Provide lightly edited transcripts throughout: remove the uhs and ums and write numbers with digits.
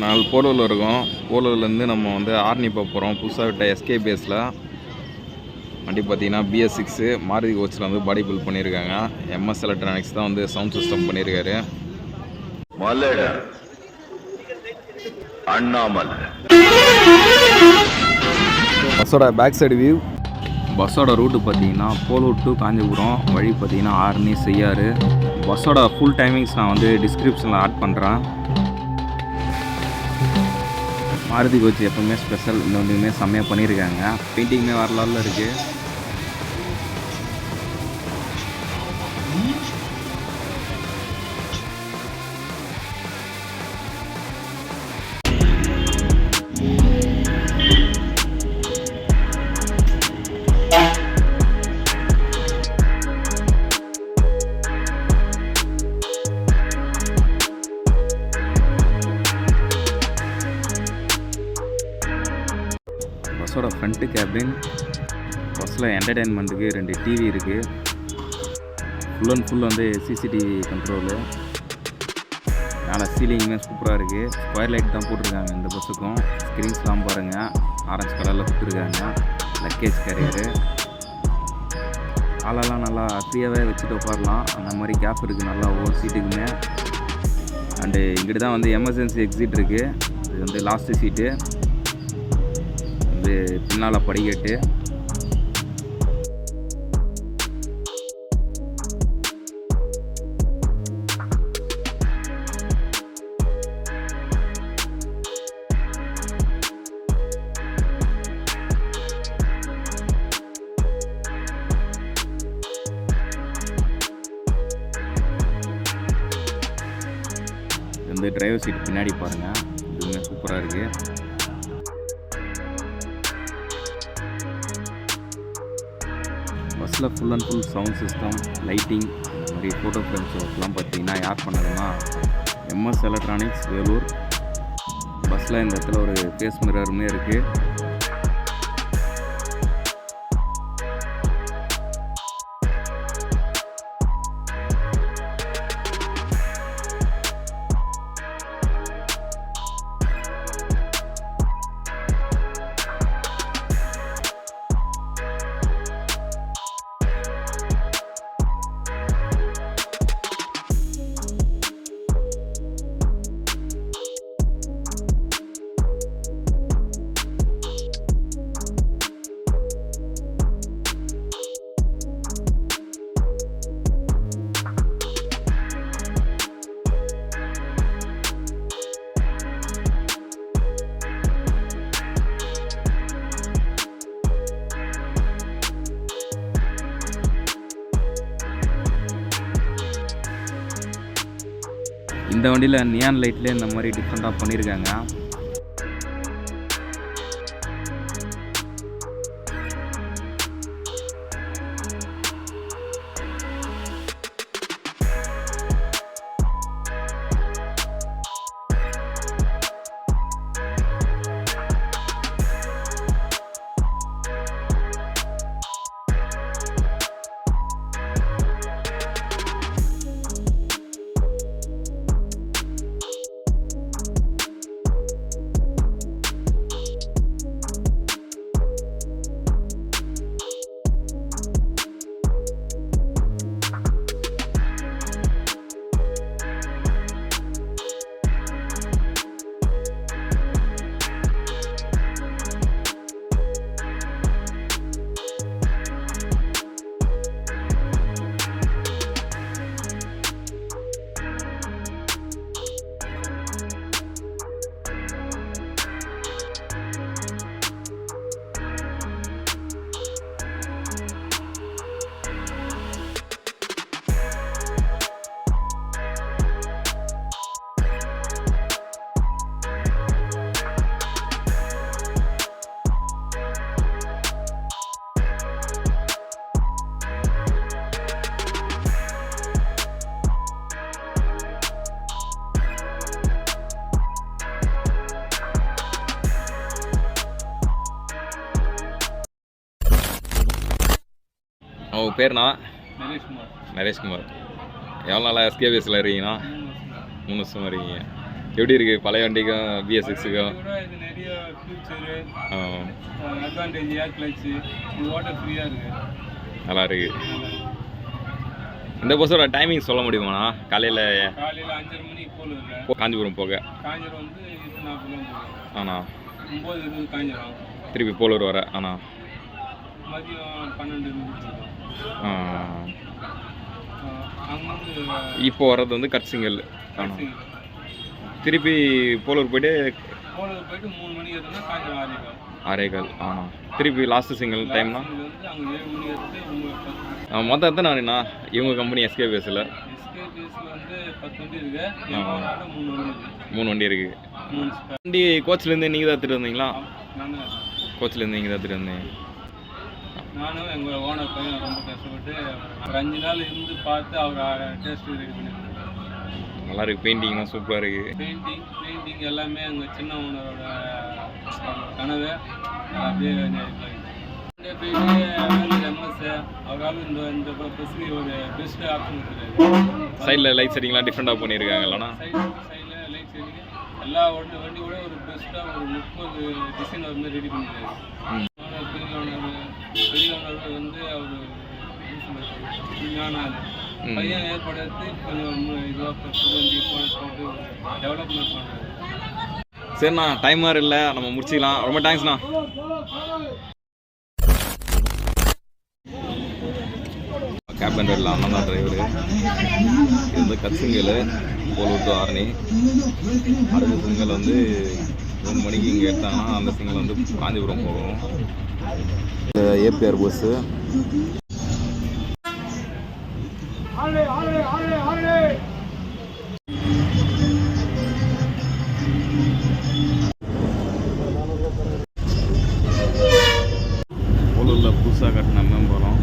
நாலு போலூரில் இருக்கோம். போலூர்லேருந்து நம்ம வந்து ஆர்னி போகிறோம். புதுசாக விட்ட எஸ்கே பேஸில் வண்டி பார்த்தீங்கன்னா BS6 மாருதி கோச்சில் வந்து பாடி பில்ட் பண்ணியிருக்காங்க. MS எலக்ட்ரானிக்ஸ் தான் வந்து சவுண்ட் சிஸ்டம் பண்ணியிருக்காரு. பஸ்ஸோட பேக் சைடு வியூ. பஸ்ஸோட ரூட்டு பார்த்தீங்கன்னா போலூர் டு காஞ்சிபுரம் வழி பார்த்தீங்கன்னா ஆர்னி செய்யாறு. பஸ்ஸோட ஃபுல் டைமிங்ஸ் நான் வந்து டிஸ்கிரிப்ஷனில் ஆட் பண்ணுறேன். மாருதி கோச் எப்பவுமே ஸ்பெஷல், இந்த வண்டியுமே செம்மையாக பண்ணியிருக்காங்க. பெயிண்டிங்குமே வேறு லெவலில் இருக்குது. பஸ்ஸோட ஃப்ரண்ட்டு கேபின். பஸ்ஸில் என்டர்டெயின்மெண்ட்டுக்கு 2 டிவி இருக்குது. ஃபுல் அண்ட் ஃபுல் வந்து CCTV கண்ட்ரோலு. மேலே சீலிங்குமே சூப்பராக இருக்குது. ஸ்கொயர் லைட் தான் போட்டிருக்காங்க இந்த பஸ்ஸுக்கும். ஸ்க்ரீன்ஸ்லாம் பாருங்கள், ஆரஞ்சு கலரில் கொடுத்துருக்காங்க. Luggage carrier. ஆளெல்லாம் நல்லா ஃப்ரீயாகவே வச்சுட்டு உட்காரலாம், அந்த மாதிரி கேப் இருக்குது நல்லா ஒவ்வொரு சீட்டுக்குமே. அண்டு இங்கிட்டு தான் வந்து எமர்ஜென்சி எக்ஸிட் இருக்குது. இது வந்து லாஸ்ட்டு சீட்டு. பின்னால் படிக்கட்டு. இந்த டிரைவர் சீட் பின்னாடி பாருங்கள், இதுவுமே சூப்பராக இருக்குது. பஸ்ஸில் full and full sound system, lighting, இந்த மாதிரி ஃபோட்டோ ஃப்ரேம்ஸ் ஒர்க்லாம் பார்த்தீங்கன்னா யார் பண்ணதுன்னா MS எலக்ட்ரானிக்ஸ் வேலூர். பஸ்ஸில் இந்த இடத்துல ஒரு ஃபேஸ் மிரருமே இருக்குது. இந்த வண்டியில் நியான் லைட்லேயே இந்த மாதிரி டிஃப்ரெண்ட்டாக பண்ணியிருக்காங்க. உங்கள் பேர்ண்ணா? நரேஷ்குமார். எவ்வளோ நாளாக எஸ்கே பேஸில் இருக்கீங்கண்ணா? 3 வருஷமாக இருக்கீங்க. எப்படி இருக்குது பழைய வண்டிக்கும் BS6க்கும்? இது நிறைய ஃபியூச்சரு அட்வான்டேஜ் ஏர் கிளச்சு இது வாட்டர் ஃப்ரீயாக இருக்குது. நல்லா இருக்கு. இந்த பஸ்ஸோட டைமிங் சொல்ல முடியுமாண்ணா? காலையில் 5:30 மணிக்கு போல காஞ்சிபுரம் போக. காஞ்சிபுரம் வந்து 2:40 போகும். ஆண்ணா 9:20 காஞ்சிபுரம். திருப்பி போலூர் வர. ஆண்ணா மதியம் 12 அங்கே இப்போ வர்றது வந்து கட்சிங்கல். ஆண்ணா திருப்பி போலூர் போயிட்டு 3 மணிக்கு எடுத்தோம்னா காஞ்சிபுரம் 6:15. 6:15. ஆண்ணா திருப்பி லாஸ்ட்டு சிங்கிள் டைம்னா வந்து அங்கே 7 மணிக்கு எடுத்து மொத்தம் எத்தனை இவங்க கம்பெனி SKBSல வந்து 10 வண்டி இருக்கு. 3 வண்டி இருக்கு. 3 வண்டி இருக்குது. வண்டி கோச்சிலேருந்து நீங்கள் தான் எடுத்துகிட்டு வந்தீங்களா? கோச்சிலேருந்து நீங்கள் தான் எடுத்துகிட்டு வந்தீங்க. நானும் எங்கள் ஓனர் பையன் ரொம்ப கஷ்டப்பட்டு ஒரு 5 நாள் இருந்து பார்த்து அவர் டேஸ்ட் ரெடி பண்ணியிருந்தாங்க. நல்லா இருக்குது. பெயிண்டிங்லாம் சூப்பராக இருக்குது. பெயிண்டிங் எல்லாமே எங்கள் சின்ன ஓனரோட கனவு அப்படியே MS அவரால் இந்த பஸ்ஸுக்கு ஒரு பெஸ்ட் ஆப்ஷன் இருக்குது. சைடில் லைட் செட்டிங்லாம் டிஃப்ரெண்ட்டாக பண்ணியிருக்காங்க இல்லைனா? சைடில் லைட் செட்டிங் எல்லா வண்டியோட ஒரு பெஸ்ட்டாக ஒரு 30 டிசைன் வந்து ரெடி பண்ணியிருக்காரு. பெரிய ஓனர் வந்து அவர் பையன் ஏற்படுத்தி கொஞ்சம் இதுவாக புது போட்டு டெவலப்மெண்ட் பண்ணுறாரு. சரிண்ணா டைம் வேறு இல்லை, நம்ம முடிச்சிக்கலாம். ரொம்ப தேங்க்ஸ்ண்ணா. கேப் அண்டரில் அண்ணன் தான் டிரைவரு. இது வந்து கட்சிங்கல் போலூர் டு ஆரணி. அடுத்த சிங்கிள் வந்து 3 மணிக்கு இங்கே எடுத்தாங்கன்னா அந்த சிங்கிள் வந்து காஞ்சிபுரம் போகும். APR bus. போலூரில் புதுசாக கட்டின மேம்பாலம்.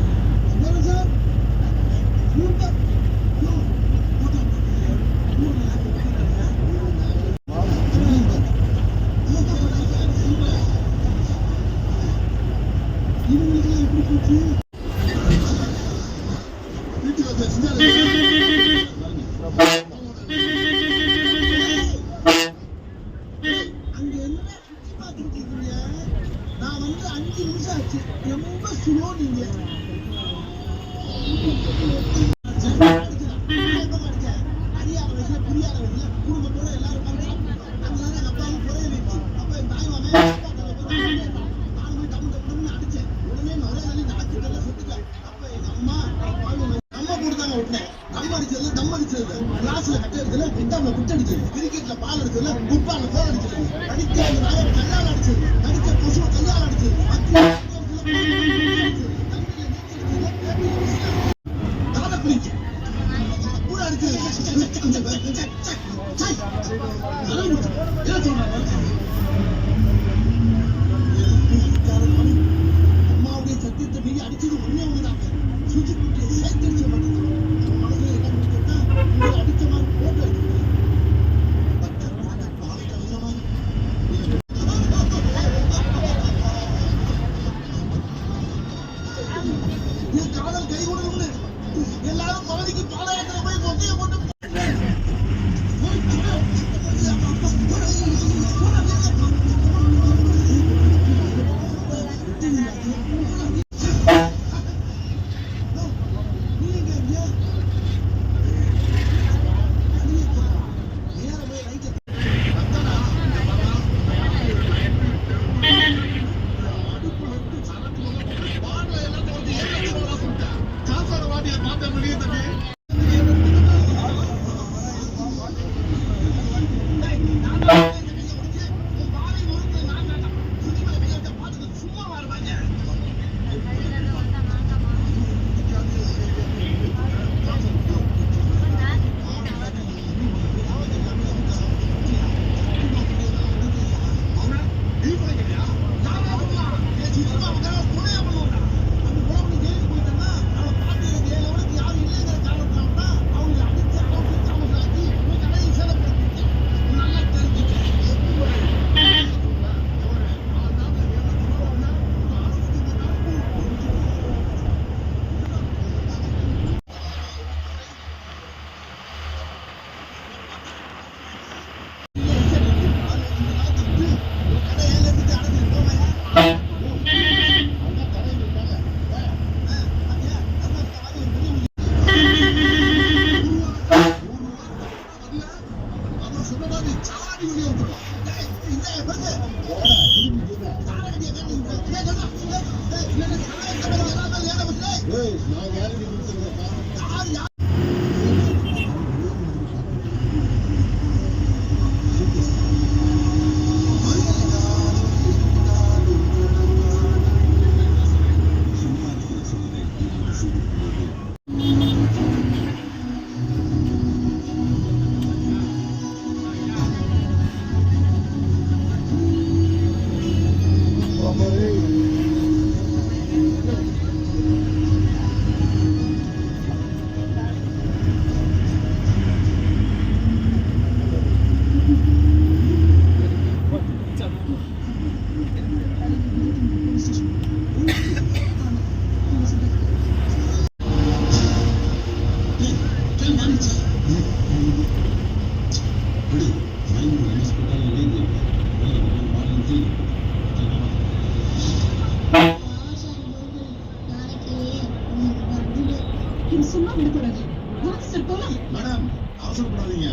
சும்மா விடக்கூடாது. வாங்க சார் போலாம். மேடம் அவசரப்படாதீங்க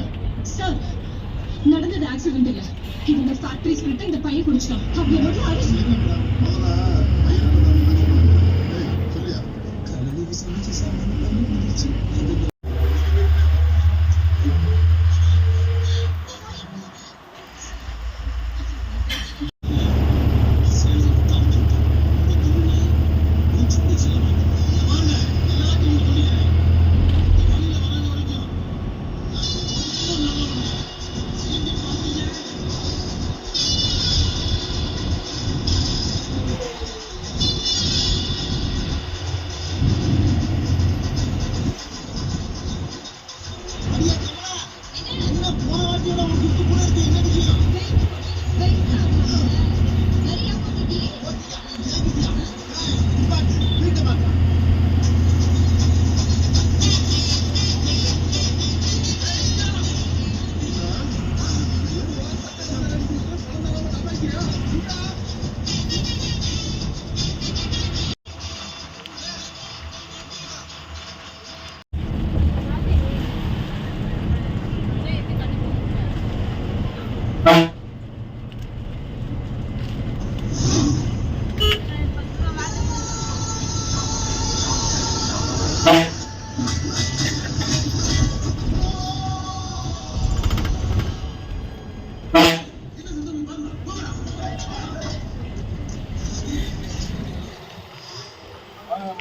சார், நடந்தது ஆக்சிடென்ட் இல்ல. இது இந்த ஃபேக்டரி ஸ்பிரிட் இந்த பையன் குடிச்சிட்டான். அப்படி மட்டும் அரெஸ்ட் முதல்ல பையனை பத்தி சொல்லியா கலந்து சமைச்சு சாப்பிட்டு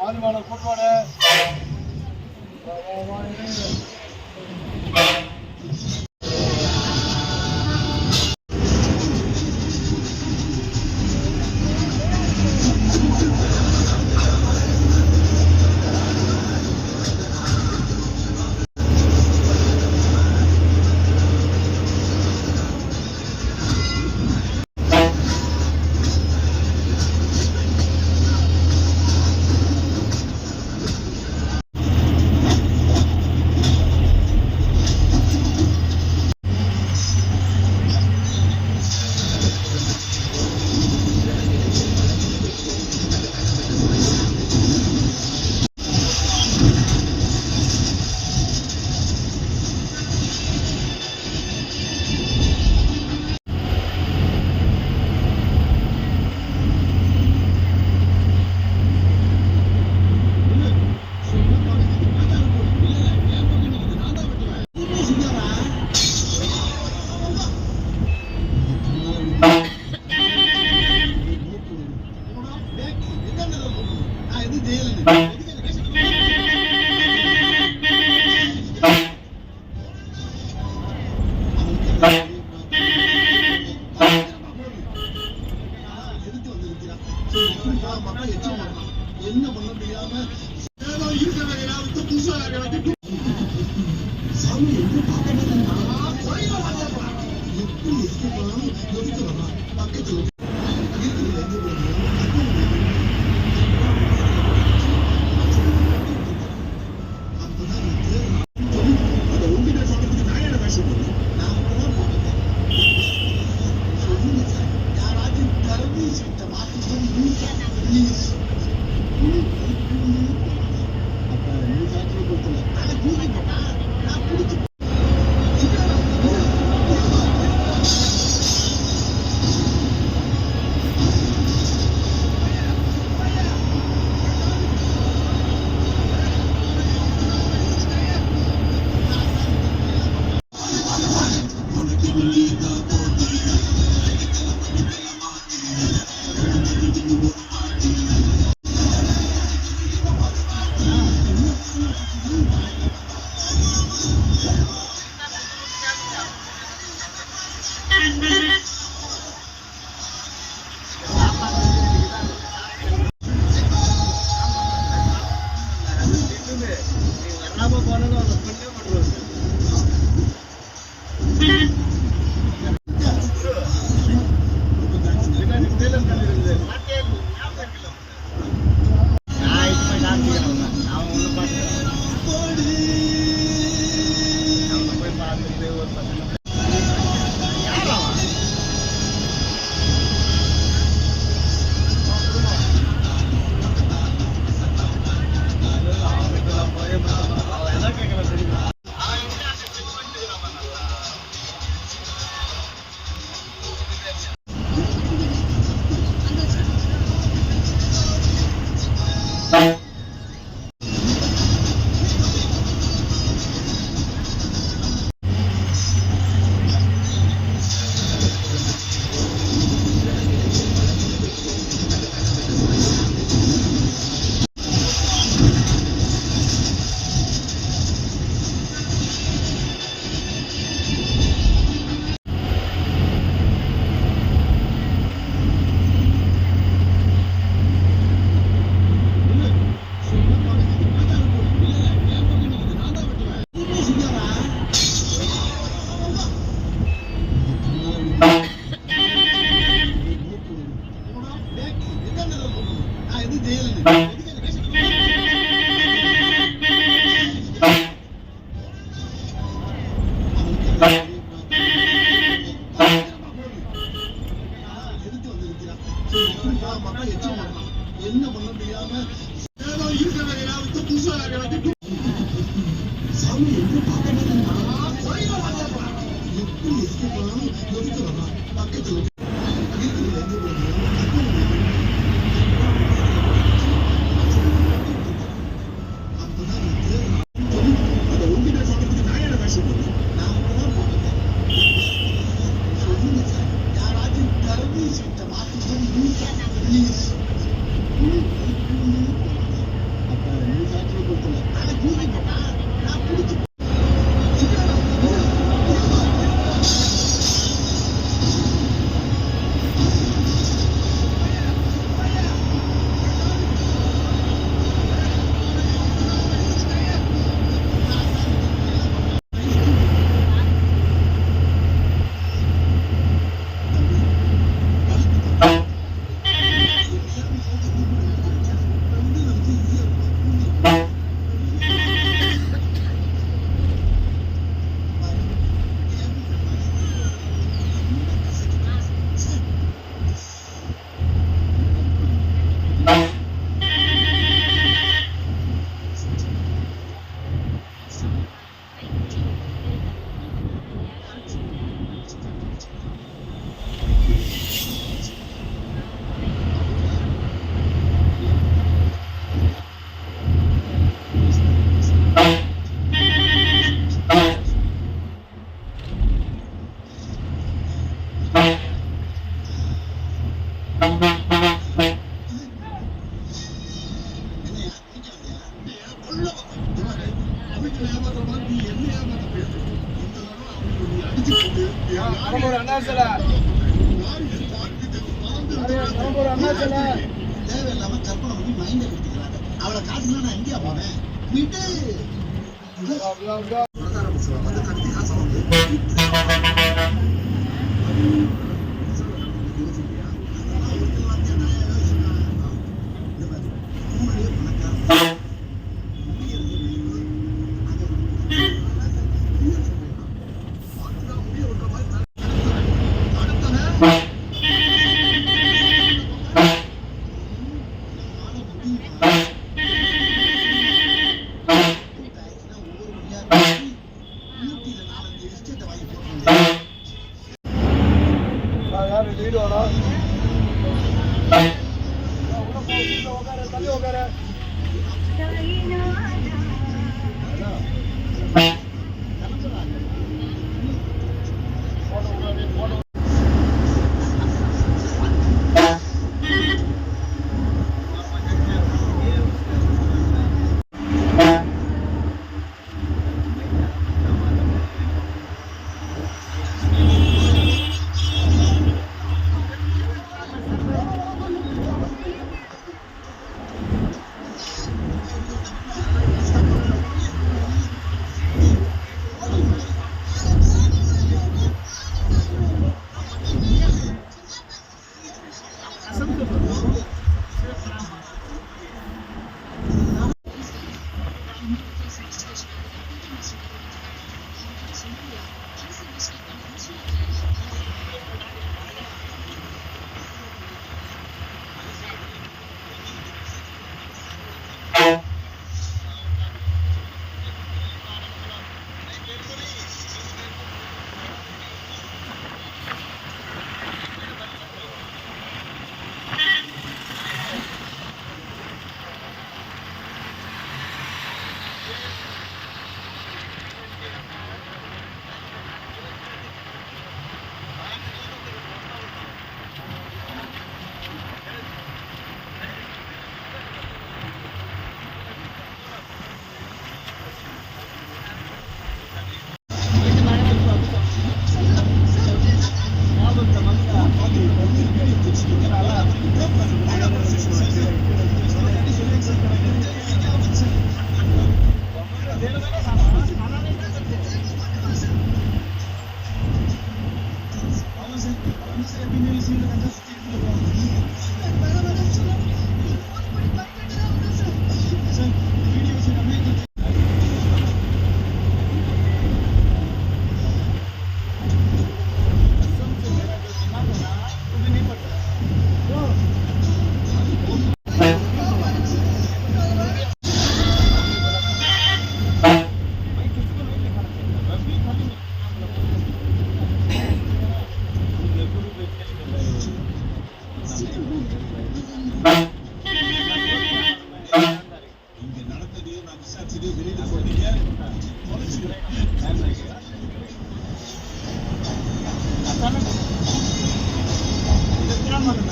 மாறுமான கூட்டோட என்ன பண்ண முடியாம சாமி எங்க பக்கத்துல மக்கள் எச்சம் பண்ணலாம். என்ன பண்ண முடியாம ஏதோ இருக்கிற யாருக்கு புதுசா எனக்கு சாமி எங்க பார்க்க எப்படி எஸ்கேப் பண்ணாலும் நொடிக்க வரலாம் பக்கத்துல தேவையில்லாம கற்பனை பண்ணி மைண்ட கொடுத்துக்கிறாங்க. அவளை காசுலாம் நான் எங்கேயா போனேன் விட்டு வந்து கட்டி காசை வந்து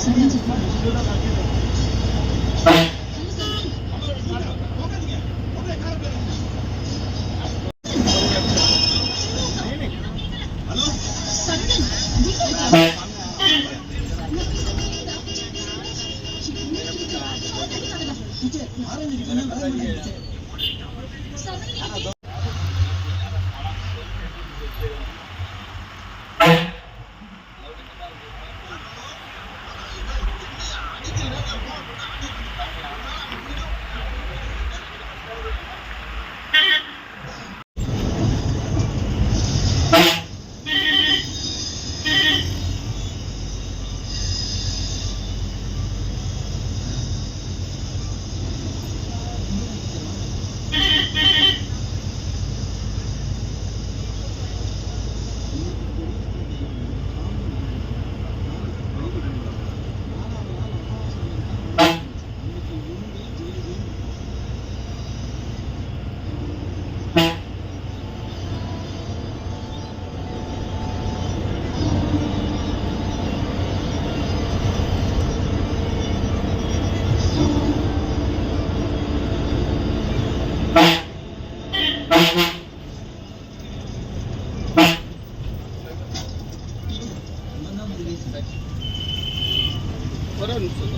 சரண் சார். ஹலோ சரண், ஒரு நிமிஷம்.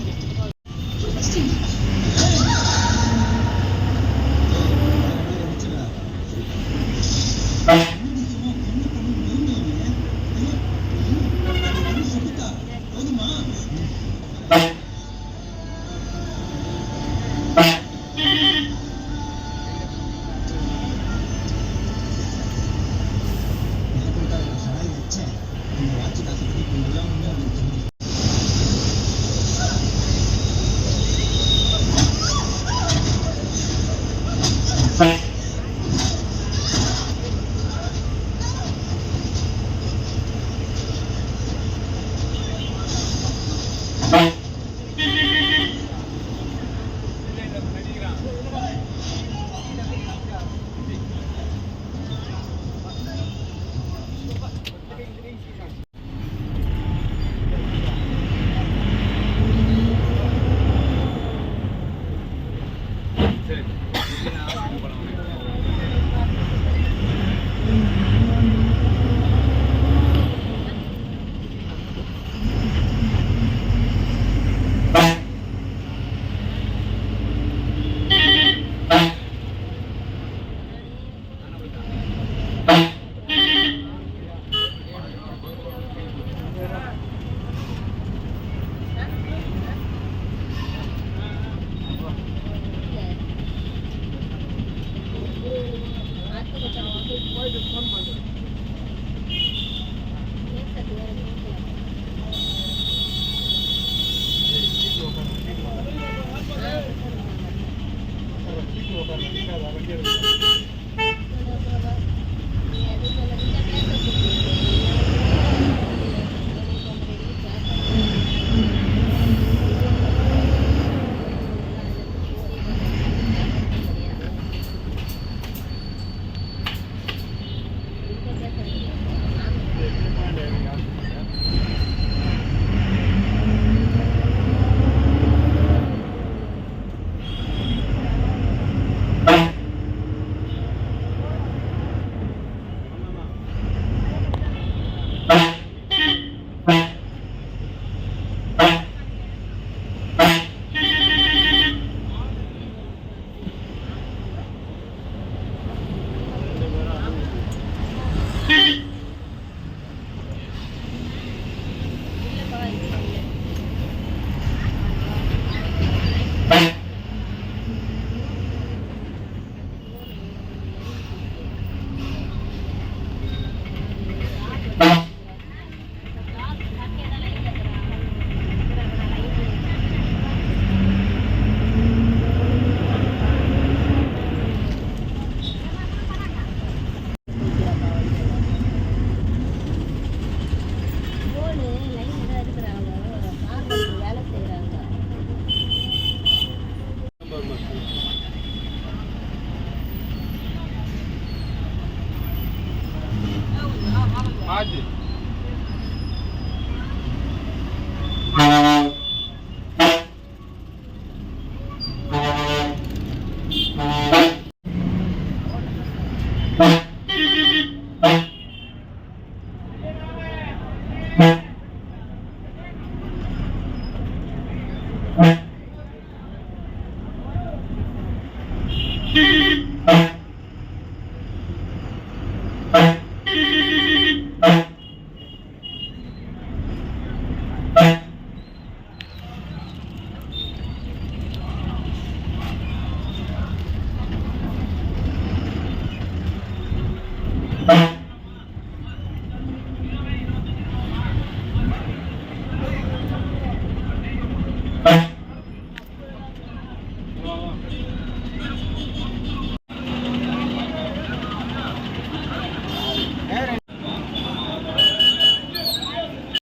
ஏய்